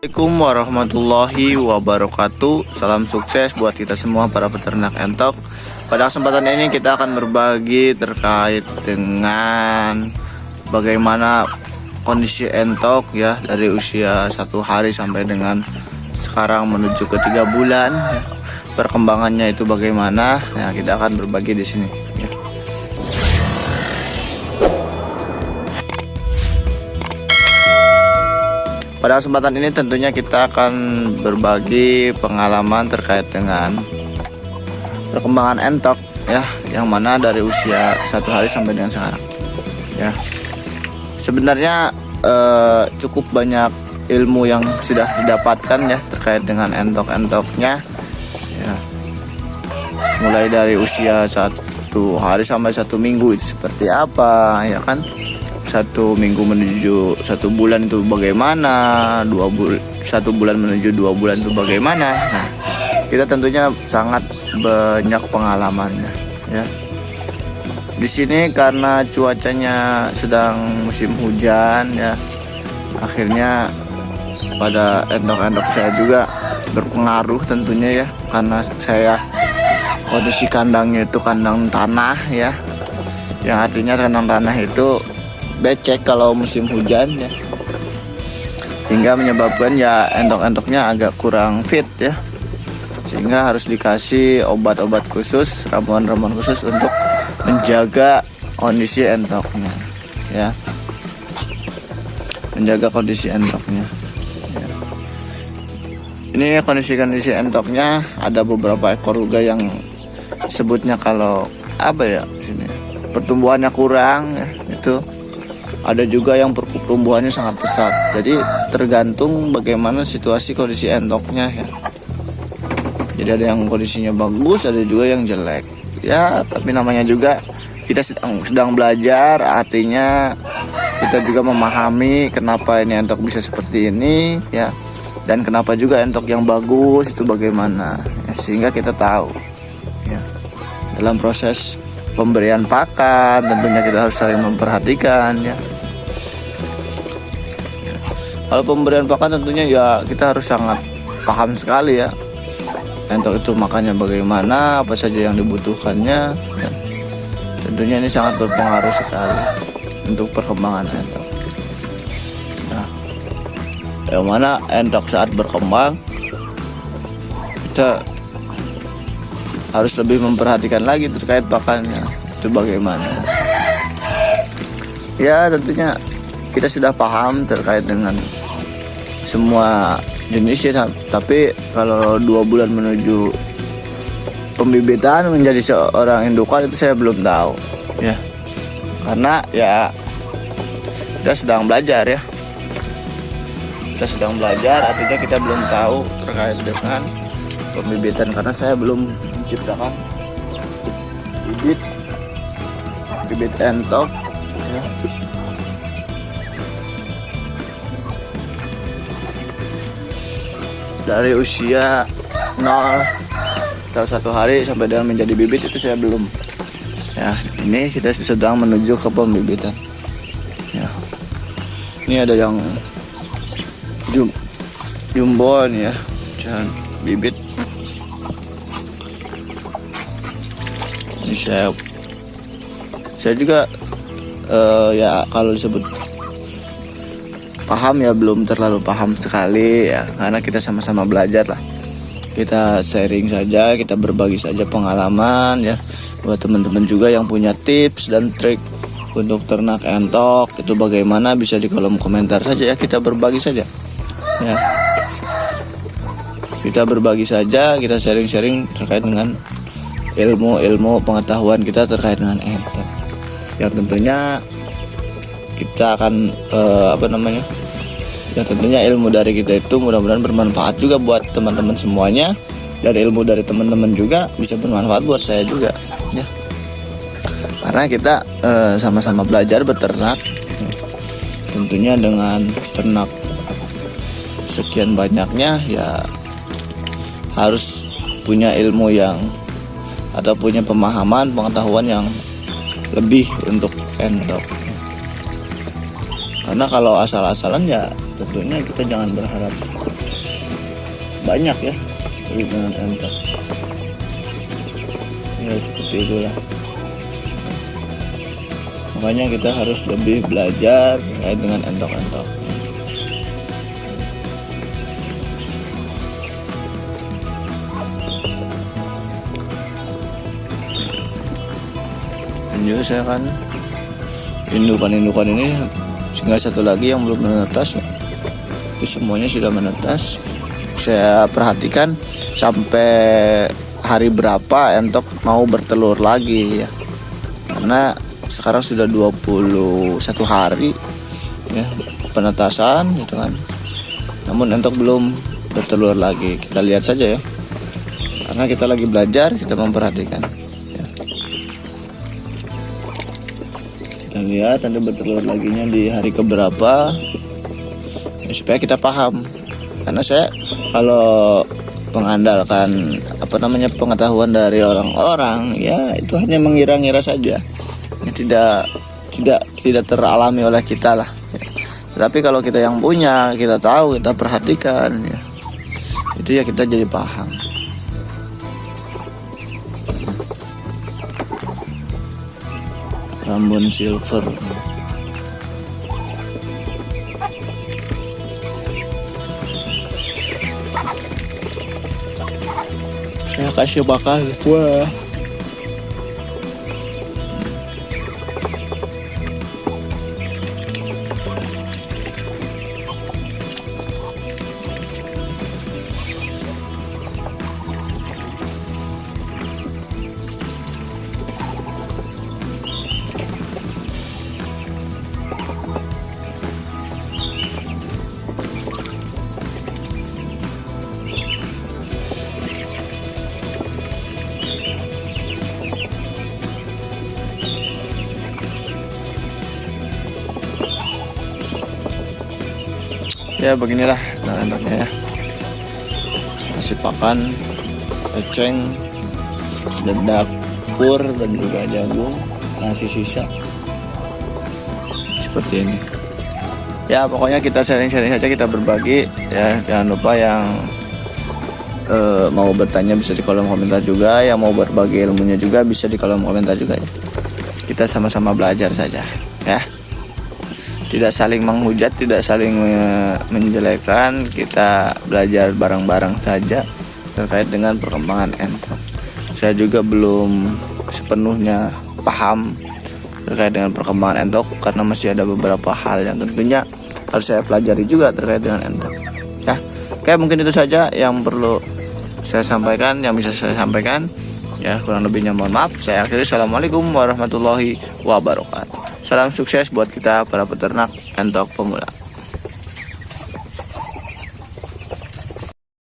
Assalamualaikum warahmatullahi wabarakatuh. Salam sukses buat kita semua para peternak entok. Pada kesempatan ini kita akan berbagi terkait dengan bagaimana kondisi entok ya dari usia 1 hari sampai dengan sekarang menuju ke 3 bulan. Perkembangannya itu bagaimana? Nah, kita akan berbagi di sini. Ya. Pada kesempatan ini tentunya kita akan berbagi pengalaman terkait dengan perkembangan entok ya, yang mana dari usia 1 hari sampai dengan sekarang. Ya, sebenarnya cukup banyak ilmu yang sudah didapatkan ya terkait dengan entok-entoknya. Ya, mulai dari usia 1 hari sampai 1 minggu itu seperti apa, ya kan? 1 minggu menuju 1 bulan itu bagaimana, 1 bulan menuju 2 bulan itu bagaimana. Nah, kita tentunya sangat banyak pengalamannya ya. Di sini karena cuacanya sedang musim hujan ya, akhirnya pada entok-entok saya juga berpengaruh tentunya ya, karena saya kondisi kandangnya itu kandang tanah ya, yang artinya kandang tanah itu becek kalau musim hujan ya, hingga menyebabkan ya entok-entoknya agak kurang fit ya, sehingga harus dikasih obat-obat khusus, ramuan-ramuan khusus untuk menjaga kondisi entoknya ya, menjaga kondisi entoknya ya. Ini kondisi entoknya, ada beberapa ekor juga yang sebutnya kalau apa ya, sini pertumbuhannya kurang ya, itu ada juga yang pertumbuhannya sangat pesat. Jadi tergantung bagaimana situasi kondisi entoknya ya. Jadi ada yang kondisinya bagus, ada juga yang jelek ya, tapi namanya juga kita sedang belajar, artinya kita juga memahami kenapa ini entok bisa seperti ini ya, dan kenapa juga entok yang bagus itu bagaimana ya, sehingga kita tahu ya. Dalam proses pemberian pakan tentunya kita harus saling memperhatikan ya. Kalau pemberian pakan tentunya ya kita harus sangat paham sekali ya, entok itu makannya bagaimana, apa saja yang dibutuhkannya ya. Tentunya ini sangat berpengaruh sekali untuk perkembangan entok. Nah, yang mana entok saat berkembang kita harus lebih memperhatikan lagi terkait pakannya itu bagaimana ya. Tentunya kita sudah paham terkait dengan semua jenis ya, tapi kalau 2 bulan menuju pembibitan menjadi seorang indukan itu saya belum tahu ya, karena ya kita sedang belajar ya, artinya kita belum tahu terkait dengan pembibitan, karena saya belum menciptakan bibit entok ya. Dari usia 0 atau 1 hari sampai dengan menjadi bibit itu saya belum ya. Ini kita sedang menuju ke pembibitan ya. Ini ada yang jumbo nih ya, jangan bibit. Ini saya juga ya kalau disebut paham ya belum terlalu paham sekali ya, karena kita sama-sama belajar lah. Kita sharing saja, kita berbagi saja pengalaman ya, buat teman-teman juga yang punya tips dan trik untuk ternak entok itu bagaimana, bisa di kolom komentar saja ya, kita berbagi saja ya. Kita berbagi saja, kita sharing-sharing terkait dengan ilmu pengetahuan kita terkait dengan entok, yang tentunya kita akan ya tentunya ilmu dari kita itu mudah-mudahan bermanfaat juga buat teman-teman semuanya, dan ilmu dari teman-teman juga bisa bermanfaat buat saya juga ya, karena kita sama-sama belajar beternak. Tentunya dengan ternak sekian banyaknya ya harus punya ilmu yang atau punya pemahaman pengetahuan yang lebih untuk entok. Karena kalau asal-asalan ya tentunya kita jangan berharap banyak ya dengan entok ya, seperti itulah. Makanya kita harus lebih belajar terkait dengan entok-entok. Dan juga saya kan indukan ini tinggal satu lagi yang belum menetas ya. Itu semuanya sudah menetas. Saya perhatikan sampai hari berapa entok mau bertelur lagi ya, karena sekarang sudah 21 hari ya penetasan gitu kan, namun entok belum bertelur lagi. Kita lihat saja ya, karena kita lagi belajar, kita memperhatikan ya. Kita lihat nanti bertelur laginya di hari keberapa ya, supaya kita paham. Karena saya kalau mengandalkan pengetahuan dari orang-orang ya, itu hanya mengira-ngira saja ya, tidak teralami oleh kita lah ya. Tapi kalau kita yang punya, kita tahu, kita perhatikan ya, itu ya kita jadi paham. Rambun silver. Saya kasih bakal. Wah. Ya beginilah enaknya ya, nasi pakan, eceng, dedak, pur, dan juga jagung, nasi sisa seperti ini ya. Pokoknya kita sharing-sharing saja, kita berbagi ya. Jangan lupa yang mau bertanya bisa di kolom komentar juga, yang mau berbagi ilmunya juga bisa di kolom komentar juga ya. Kita sama-sama belajar saja ya, tidak saling menghujat, tidak saling menjelekkan. Kita belajar bareng-bareng saja terkait dengan perkembangan entok. Saya juga belum sepenuhnya paham terkait dengan perkembangan entok, karena masih ada beberapa hal yang tentunya harus saya pelajari juga terkait dengan entok ya. Oke, mungkin itu saja yang perlu saya sampaikan, yang bisa saya sampaikan ya. Kurang lebihnya mohon maaf. Saya akhiri. Assalamualaikum warahmatullahi wabarakatuh. Salam sukses buat kita para peternak entok pemula.